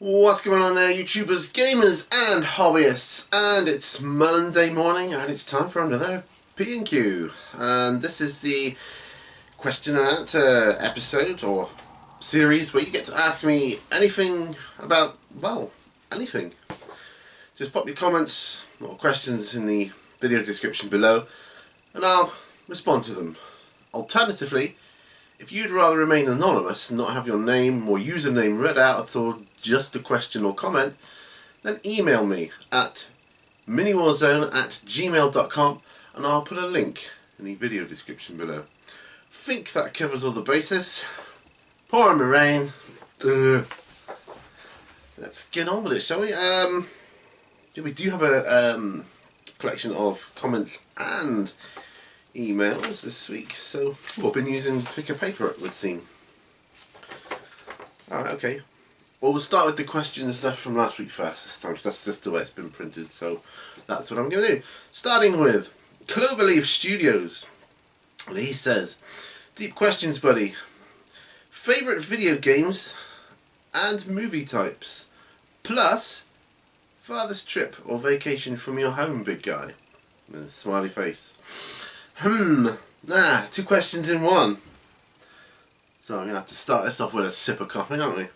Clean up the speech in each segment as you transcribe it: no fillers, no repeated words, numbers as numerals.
What's going on there, YouTubers, gamers and hobbyists? And it's Monday morning and it's time for another P&Q. And this is the question and answer episode or series where you get to ask me anything about, well, anything. Just pop your comments or questions in the video description below and I'll respond to them. Alternatively, if you'd rather remain anonymous and not have your name or username read out or just a question or comment, then email me at miniwarzone@gmail.com and I'll put a link in the video description below. Think that covers all the bases. Pouring the rain. Let's get on with it, shall we? We do have a collection of comments and emails this week, so I've been using thicker paper, it would seem. Alright, okay. Well, we'll start with the questions left from last week first this time, because that's just the way it's been printed, so that's what I'm going to do. Starting with Cloverleaf Studios. And he says, deep questions, buddy. Favourite video games and movie types, plus farthest trip or vacation from your home, big guy. With a smiley face. Two questions in one. So I'm going to have to start this off with a sip of coffee, aren't we?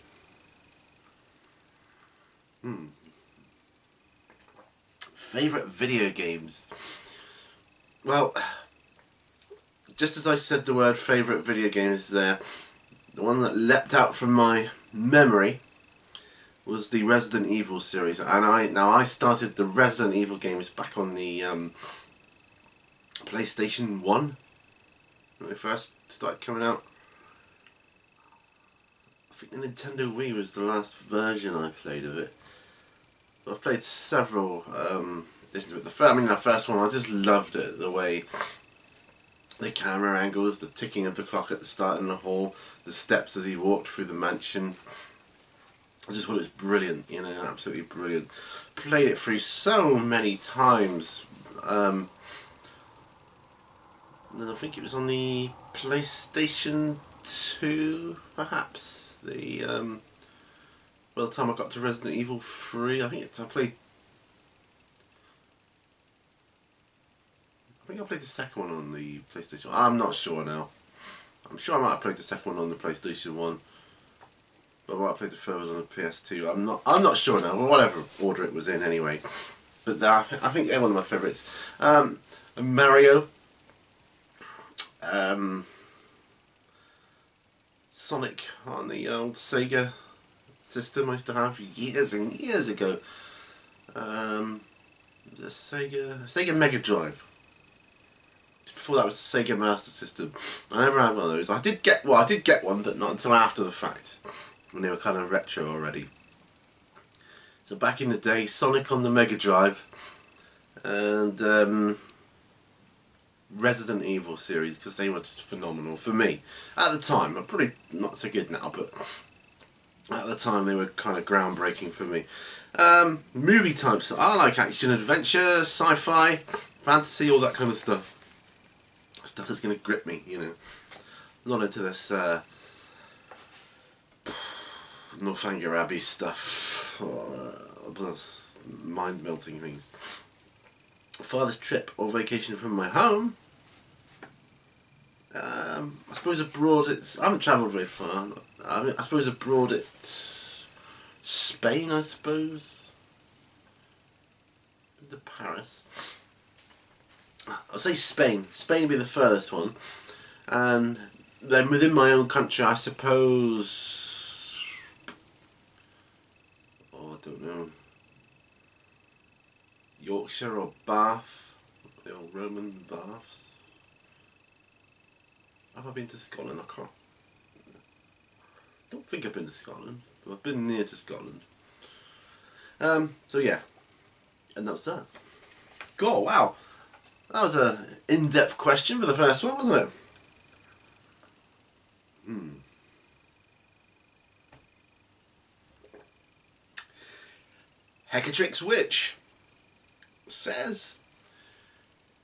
Favourite video games? Well, just as I said the word favourite video games there, the one that leapt out from my memory was the Resident Evil series. And I started the Resident Evil games back on the PlayStation 1 when they first started coming out. I think the Nintendo Wii was the last version I played of it. I've played several editions of it. The first one, I just loved it. The way the camera angles, the ticking of the clock at the start in the hall, the steps as he walked through the mansion. I just thought it was brilliant, you know, absolutely brilliant. Played it through so many times. Then I think it was on the PlayStation 2, perhaps. By the time I got to Resident Evil 3, I think I played the second one on the PlayStation 1. I'm not sure now. I'm sure I might have played the second one on the PlayStation 1. But I might have played the third one on the PS2. I'm not sure now, whatever order it was in anyway. But I think they're one of my favourites. Mario. Sonic on the old Sega system I used to have years and years ago. The Sega Mega Drive. Before that was the Sega Master System. I never had one of those. I did get one, but not until after the fact, when they were kind of retro already. So back in the day, Sonic on the Mega Drive, and Resident Evil series, because they were just phenomenal for me at the time. I'm probably not so good now, but at the time they were kind of groundbreaking for me. Movie types, I like action, adventure, sci-fi, fantasy, all that kind of stuff. Stuff that's going to grip me, you know. Not into this Northanger Abbey stuff, or mind-melting things. Farthest trip or vacation from my home? I suppose abroad I haven't travelled very far. I suppose abroad it's Spain, I suppose. Been to Paris. I'll say Spain. Spain would be the furthest one. And then within my own country, I suppose... Oh, I don't know. Yorkshire or Bath. The old Roman baths. Have I been to Scotland? I don't think I've been to Scotland, but I've been near to Scotland. So yeah, and that's that. God, wow, that was an in-depth question for the first one, wasn't it? Heckatrix Witch says,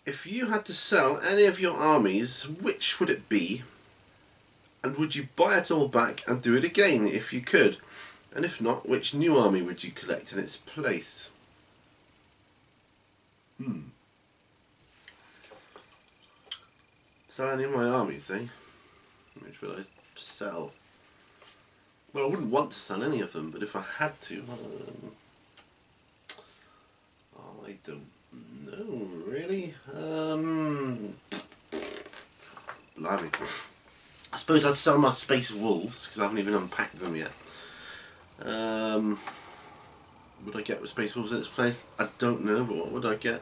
if you had to sell any of your armies, which would it be? And would you buy it all back and do it again if you could? And if not, which new army would you collect in its place? Sell any of my armies, eh? Which would I sell? Well, I wouldn't want to sell any of them, but if I had to, I don't know, really. Blimey. I suppose I'd sell my Space Wolves, because I haven't even unpacked them yet. Would I get with Space Wolves in its place? I don't know, but what would I get?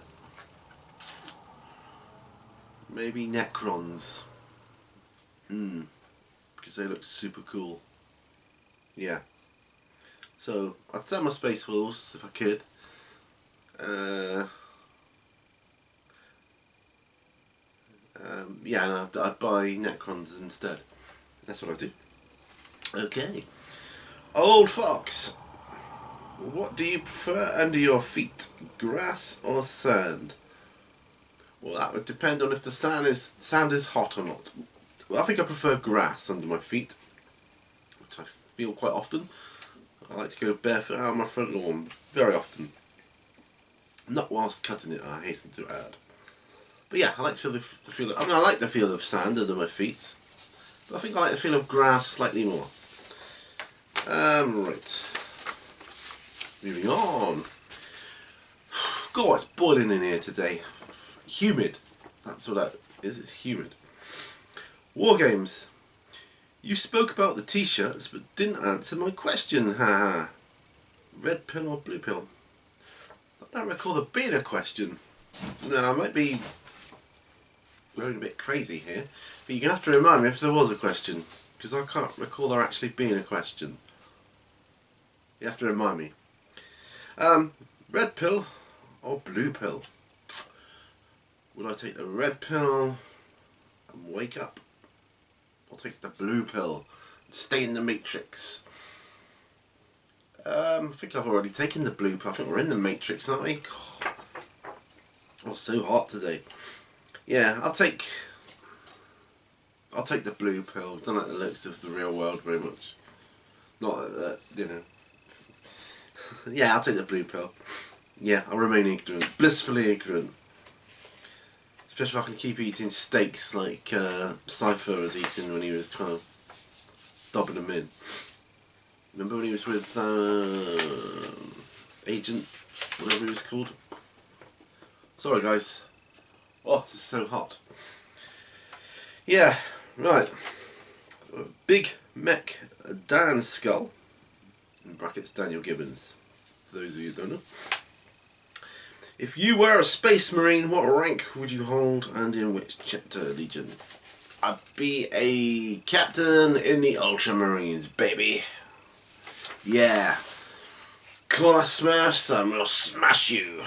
Maybe Necrons. Because they look super cool. Yeah. So, I'd sell my Space Wolves if I could. Yeah, and I'd buy Necrons instead. That's what I'd do. Okay. Old Fox. What do you prefer under your feet? Grass or sand? Well, that would depend on if the sand is hot or not. Well, I think I prefer grass under my feet, which I feel quite often. I like to go barefoot out on my front lawn very often. Not whilst cutting it, I hasten to add. But yeah, I like to feel the feel. I mean, I like the feel of sand under my feet, but I think I like the feel of grass slightly more. Right. Moving on. God, it's boiling in here today. Humid. That's what that is. It's humid. War games. You spoke about the t-shirts, but didn't answer my question. Haha. Red pill or blue pill? I don't recall there being a question. No, I might be going a bit crazy here, but you're going to have to remind me if there was a question, because I can't recall there actually being a question. You have to remind me. Red pill or blue pill? Would I take the red pill and wake up? I'll take the blue pill and stay in the Matrix. I think I've already taken the blue pill. I think we're in the Matrix, aren't we? God. Oh, so hot today. Yeah, I'll take the blue pill. Don't like the looks of the real world very much. Not that, you know. Yeah, I'll take the blue pill. Yeah, I'll remain ignorant. Blissfully ignorant. Especially if I can keep eating steaks like Cypher was eating when he was kind of dubbing them in. Remember when he was with Agent, whatever he was called? Sorry guys. Oh, this is so hot. Yeah, right. Big Mech Dan Skull, in brackets Daniel Gibbons, for those of you who don't know. If you were a Space Marine, what rank would you hold and in which chapter legion? I'd be a captain in the Ultramarines, baby. Yeah. Claw Smurfs and we'll smash you.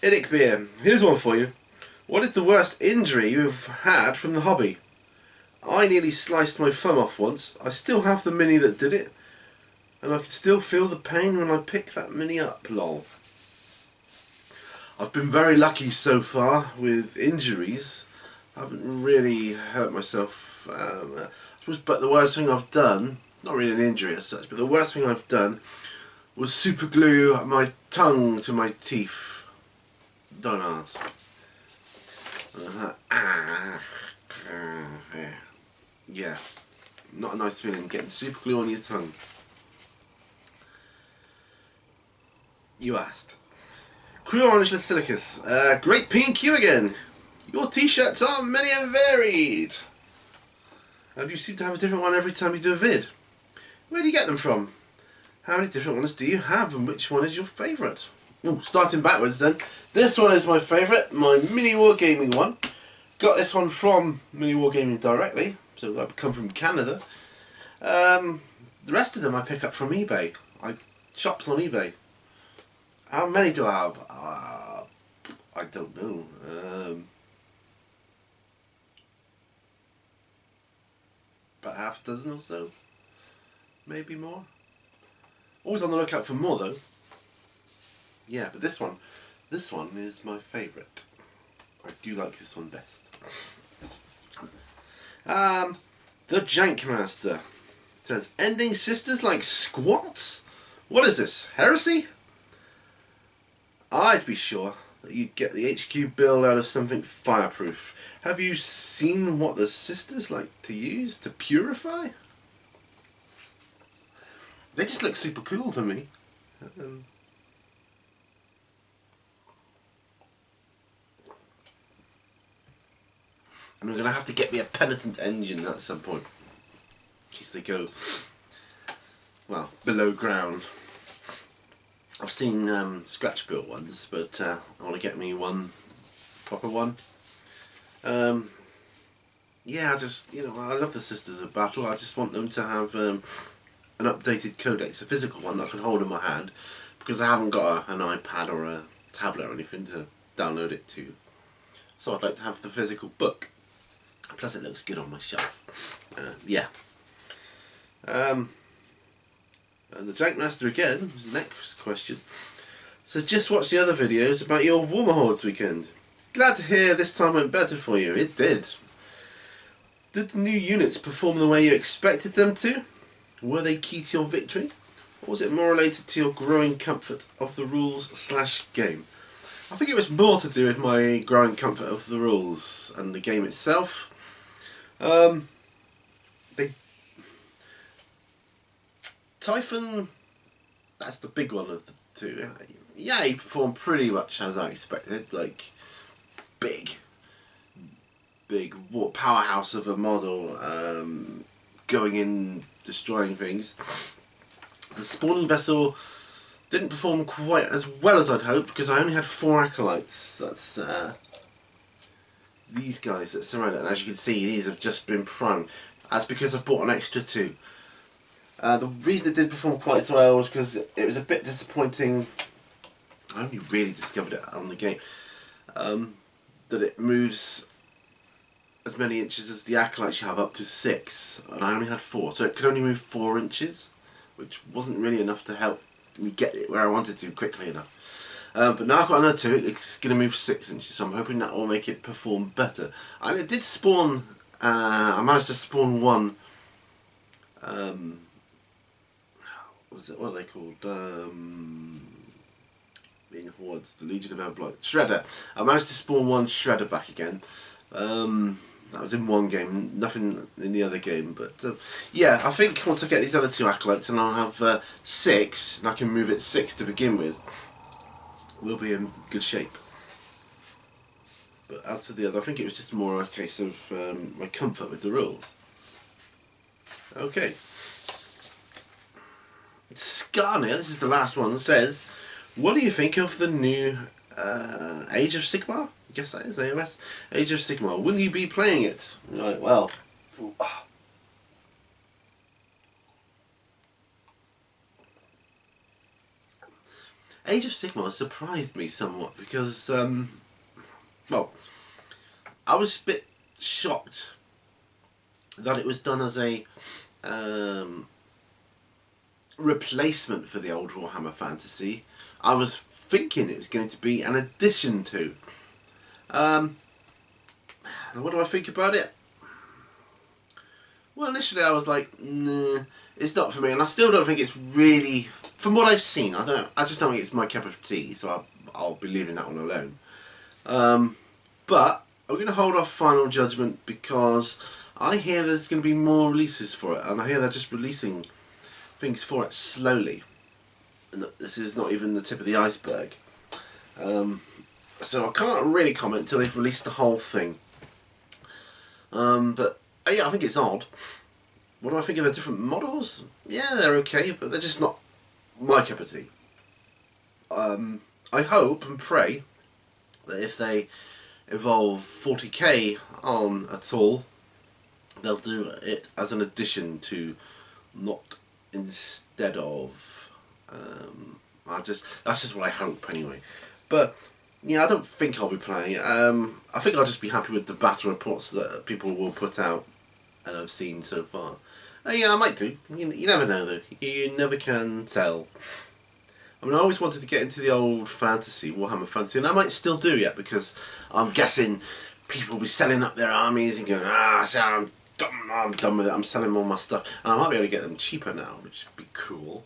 Eric Beer, here's one for you. What is the worst injury you've had from the hobby? I nearly sliced my thumb off once. I still have the mini that did it, and I can still feel the pain when I pick that mini up, lol. I've been very lucky so far with injuries. I haven't really hurt myself. But the worst thing I've done, not really an injury as such, but the worst thing I've done was super glue my tongue to my teeth. Don't ask. Yeah, not a nice feeling getting super glue on your tongue. You asked. Crew Orange Lasilicus, great P&Q again. Your t-shirts are many and varied. And you seem to have a different one every time you do a vid. Where do you get them from? How many different ones do you have and which one is your favourite? Ooh, starting backwards then. This one is my favourite, my Mini Wargaming one. Got this one from Mini Wargaming directly, so I've come from Canada. The rest of them I pick up from eBay. Shops on eBay. How many do I have? I don't know. About half a dozen or so. Maybe more. Always on the lookout for more though. Yeah, but this one is my favourite. I do like this one best. The Jankmaster says, ending sisters like squats? What is this, heresy? I'd be sure that you'd get the HQ build out of something fireproof. Have you seen what the sisters like to use to purify? They just look super cool to me. And I'm going to have to get me a penitent engine at some point. In case they go, well, below ground. I've seen scratch built ones, but I want to get me one, proper one. Yeah, I just, I love the Sisters of Battle. I just want them to have an updated codex, a physical one that I can hold in my hand, because I haven't got an iPad or a tablet or anything to download it to. So I'd like to have the physical book. Plus it looks good on my shelf. Yeah. And the Jankmaster again, was the next question. So just watch the other videos about your Warmer Hordes weekend. Glad to hear this time went better for you. It did. Did the new units perform the way you expected them to? Were they key to your victory? Or was it more related to your growing comfort of the rules/game? I think it was more to do with my growing comfort of the rules and the game itself. Typhon, that's the big one of the two. Yeah, he performed pretty much as I expected. Like, big powerhouse of a model, going in, destroying things. The spawning vessel didn't perform quite as well as I'd hoped because I only had 4 acolytes. That's these guys that surround it, and as you can see, these have just been primed. That's because I've bought an extra 2. The reason it didn't perform quite so well was because it was a bit disappointing. I only really discovered it on the game, that it moves as many inches as the acolytes you have, up to 6, and I only had 4, so it could only move 4 inches, which wasn't really enough to help me get it where I wanted to quickly enough. But now I've got another 2, it's going to move 6 inches, so I'm hoping that will make it perform better. And it did spawn, I managed to spawn 1, what are they called? Being Hordes, the Legion of Elblight. Shredder. I managed to spawn 1 Shredder back again. That was in one game, nothing in the other game. But yeah, I think once I get these other 2 acolytes and I'll have 6, and I can move it 6 to begin with, we'll be in good shape. But as for the other, I think it was just more a case of my comfort with the rules. Okay. Skarnia, this is the last one, says, what do you think of the new Age of Sigmar? I guess that is AOS. Age of Sigmar. Will you be playing it? Right, well. Age of Sigmar surprised me somewhat because, well, I was a bit shocked that it was done as a replacement for the old Warhammer Fantasy. I was thinking it was going to be an addition to. What do I think about it? Well, initially I was like, nah, it's not for me, and I still don't think it's really, from what I've seen, I just don't think it's my cup of tea, so I'll be leaving that one alone. But I'm going to hold off final judgment because I hear there's going to be more releases for it, and I hear they're just releasing things for it slowly, and that this is not even the tip of the iceberg. So I can't really comment until they've released the whole thing. But yeah, I think it's odd. What do I think of the different models? Yeah, they're okay, but they're just not my cup of tea. I hope and pray that if they evolve 40k on at all, they'll do it as an addition to, not instead of. That's just what I hope anyway. But yeah, I don't think I'll be playing it. I think I'll just be happy with the battle reports that people will put out and I've seen so far. Yeah, I might do. You never know though. You never can tell. I mean, I always wanted to get into the old fantasy, Warhammer Fantasy, and I might still do yet because I'm guessing people will be selling up their armies and going, so I'm done with it. I'm selling all my stuff, and I might be able to get them cheaper now, which would be cool.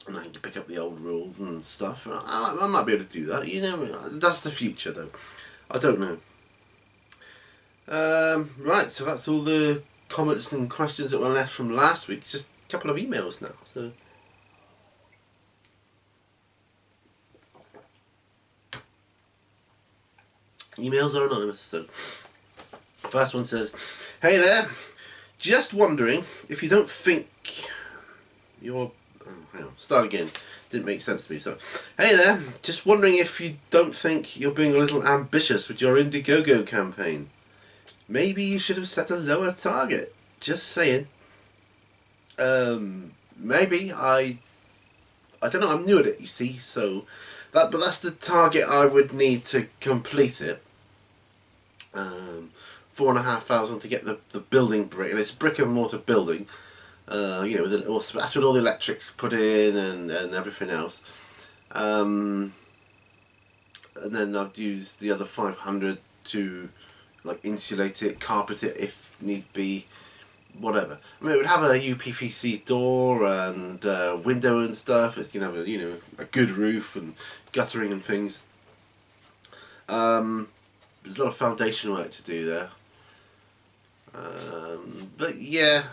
And I can pick up the old rules and stuff. I might be able to do that. You know, that's the future, though. I don't know. Right, so that's all the comments and questions that were left from last week. Just a couple of emails now. So. Emails are anonymous. So, first one says, "Hey there, just wondering if you don't think you're..." Oh, hang on, start again. Didn't make sense to me. So, "Hey there, just wondering if you don't think you're being a little ambitious with your Indiegogo campaign. Maybe you should have set a lower target. Just saying." Maybe I don't know. I'm new at it, you see. So but that's the target I would need to complete it. 4,500 to get the building brick, and it's a brick and mortar building. You know, that's with all the electrics put in and everything else. And then I'd use the other 500 to like insulate it, carpet it if need be, whatever. I mean, it would have a UPVC door and window and stuff. It's gonna have a good roof and guttering and things. There's a lot of foundation work to do there. But yeah,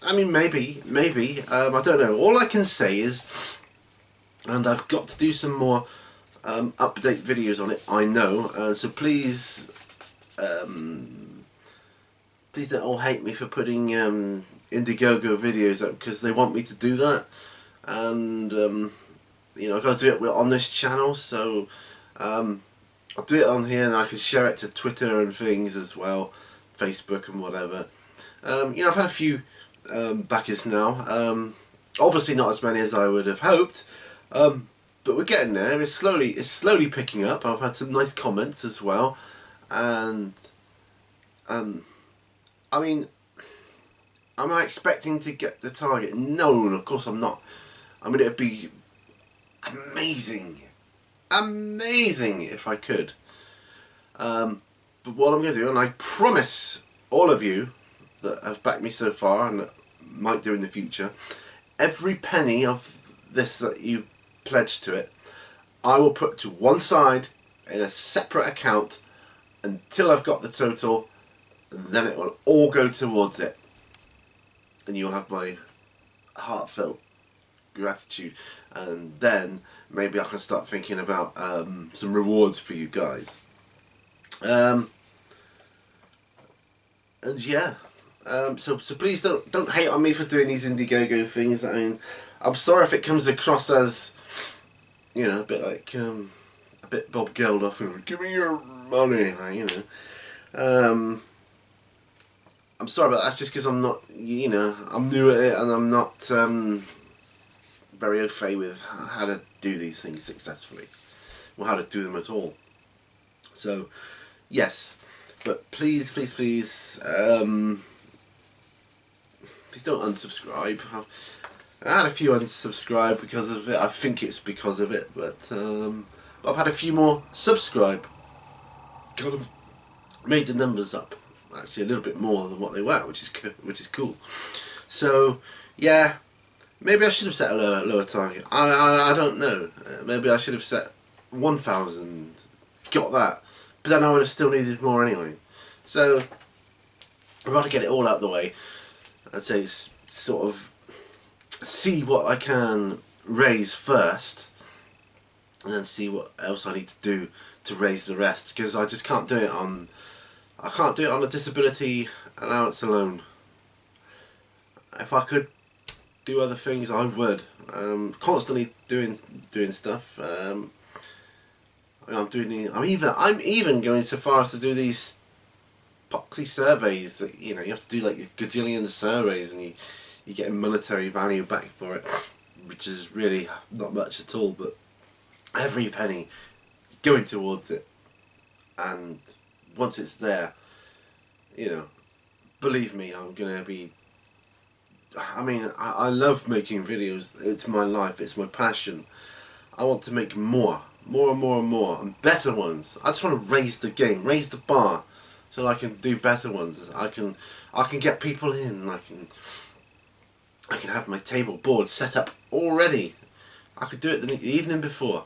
I mean, maybe. I don't know. All I can say is, and I've got to do some more update videos on it, I know. So please, please don't all hate me for putting Indiegogo videos up, because they want me to do that. And, I've got to do it on this channel, so I'll do it on here, and I can share it to Twitter and things as well, Facebook and whatever. I've had a few backers now. Obviously not as many as I would have hoped, but we're getting there. It's slowly picking up. I've had some nice comments as well, and I mean, am I expecting to get the target? No, of course I'm not. I mean, it'd be amazing if I could. But what I'm going to do, and I promise all of you that have backed me so far and that might do in the future, every penny of this that you pledge to it, I will put to one side in a separate account until I've got the total, and then it will all go towards it. And you'll have my heartfelt gratitude, and then maybe I can start thinking about some rewards for you guys. And yeah, so please don't hate on me for doing these Indiegogo things. I mean, I'm sorry if it comes across as, a bit like a bit Bob Geldof, give me your money, I'm sorry about that. That's just because I'm not, I'm new at it, and I'm not very au fait with how to do these things successfully, or how to do them at all. So, yes, but please, please don't unsubscribe. I had a few unsubscribe because of it. I think it's because of it, but I've had a few more subscribe. Kind of made the numbers up, actually a little bit more than what they were, which is cool. So yeah, maybe I should have set a lower target. I don't know. Maybe I should have set 1,000. Got that, but then I would have still needed more anyway. So I'd rather get it all out the way. I'd say sort of see what I can raise first, and then see what else I need to do to raise the rest, because I just can't do it on. I can't do it on a disability allowance alone. If I could do other things, I would. Constantly doing stuff. I'm even going so far as to do these poxy surveys that you have to do like a gajillion surveys, and you get a monetary value back for it, which is really not much at all. But every penny is going towards it, and once it's there, believe me, I'm gonna be. I mean, I love making videos. It's my life. It's my passion. I want to make more and better ones. I just want to raise the game, raise the bar so I can do better ones. I can get people in. I can have my table board set up already. I could do it the evening before.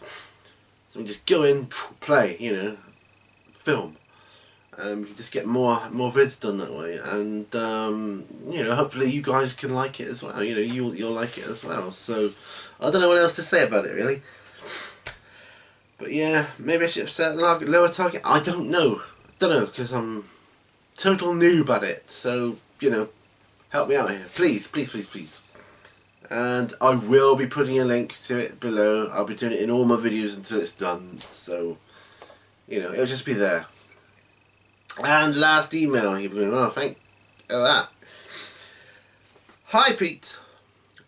So we just go in, play, you know, film. You can just get more vids done that way, and you know, hopefully you guys can like it as well. You know, you'll like it as well. So I don't know what else to say about it really. But yeah, maybe I should have set a lower target. I don't know. Because I'm total noob at it. So you know, help me out here, please, please, please, please. And I will be putting a link to it below. I'll be doing it in all my videos until it's done. So you know, it'll just be there. And last email, you're going, oh, thank you for that. Hi Pete,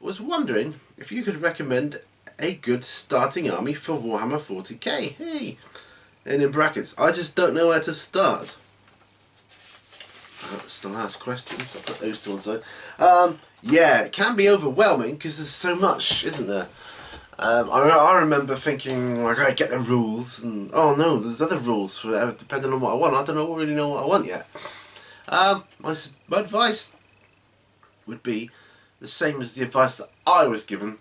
was wondering if you could recommend a good starting army for Warhammer 40k. Hey, and in brackets, I just don't know where to start. That's the last question, so I'll put those to one side. Yeah, it can be overwhelming because there's so much, isn't there? I remember thinking, like, I get the rules, and oh no, there's other rules for depending on what I want. I don't really know what I want yet. My advice would be the same as the advice that I was given.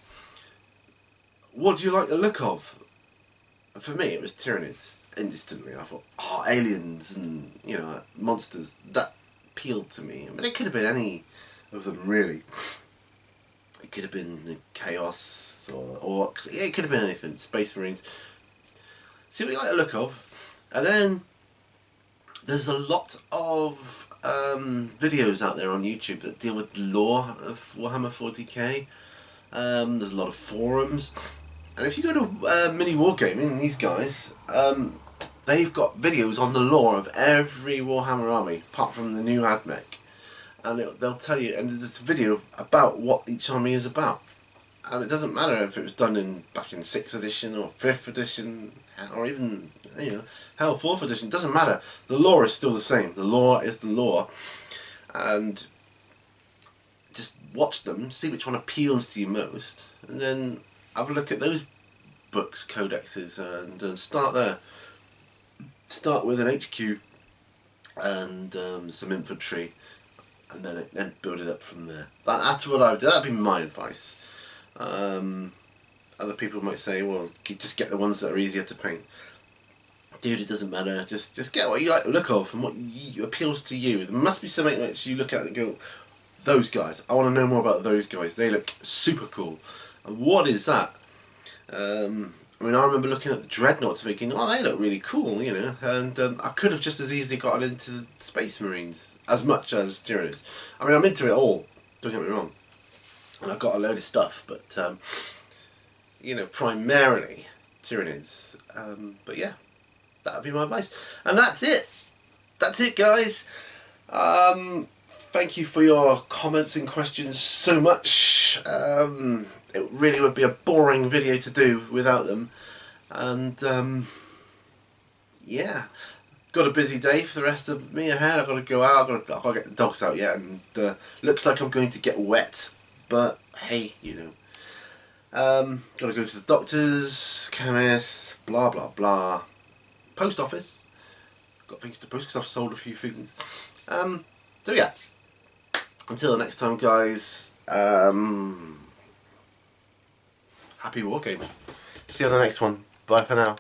What do you like the look of? For me, it was Tyranids. Instantly, I thought, oh, aliens and, you know, monsters. That appealed to me. I mean, it could have been any of them, really. It could have been Chaos or Orcs. It could have been anything. Space Marines. See what you like the look of. And then there's a lot of videos out there on YouTube that deal with the lore of Warhammer 40k. There's a lot of forums. And if you go to Mini Wargaming, these guys, they've got videos on the lore of every Warhammer army, apart from the new AdMech. And they'll tell you, and there's a video about what each army is about. And it doesn't matter if it was done back in 6th edition or 5th edition, or even, you know, hell, 4th edition, it doesn't matter. The lore is still the same. The lore is the lore. And just watch them, see which one appeals to you most, and then have a look at those books, codexes, and start there. Start with an HQ and some infantry, and then build it up from there. That's what I would do. That'd be my advice. Other people might say, well, just get the ones that are easier to paint. Dude, it doesn't matter. Just get what you like the look of and what appeals to you. There must be something that you look at and go, those guys. I want to know more about those guys. They look super cool. And what is that? I mean, I remember looking at the Dreadnoughts thinking, oh, they look really cool, you know. And I could have just as easily gotten into Space Marines as much as Tyranids. I mean, I'm into it all. Don't get me wrong. And I've got a load of stuff, but you know, primarily Tyranids. But yeah, that would be my advice. And that's it. That's it, guys. Thank you for your comments and questions so much. It really would be a boring video to do without them. And yeah, got a busy day for the rest of me ahead. I've got to go out. I've got to get the dogs out yet, and looks like I'm going to get wet. But hey, you know. Got to go to the doctors, chemist, blah blah blah. Post office. Got things to post because I've sold a few things. So yeah. Until the next time, guys. Happy wargaming. See you on the next one. Bye for now.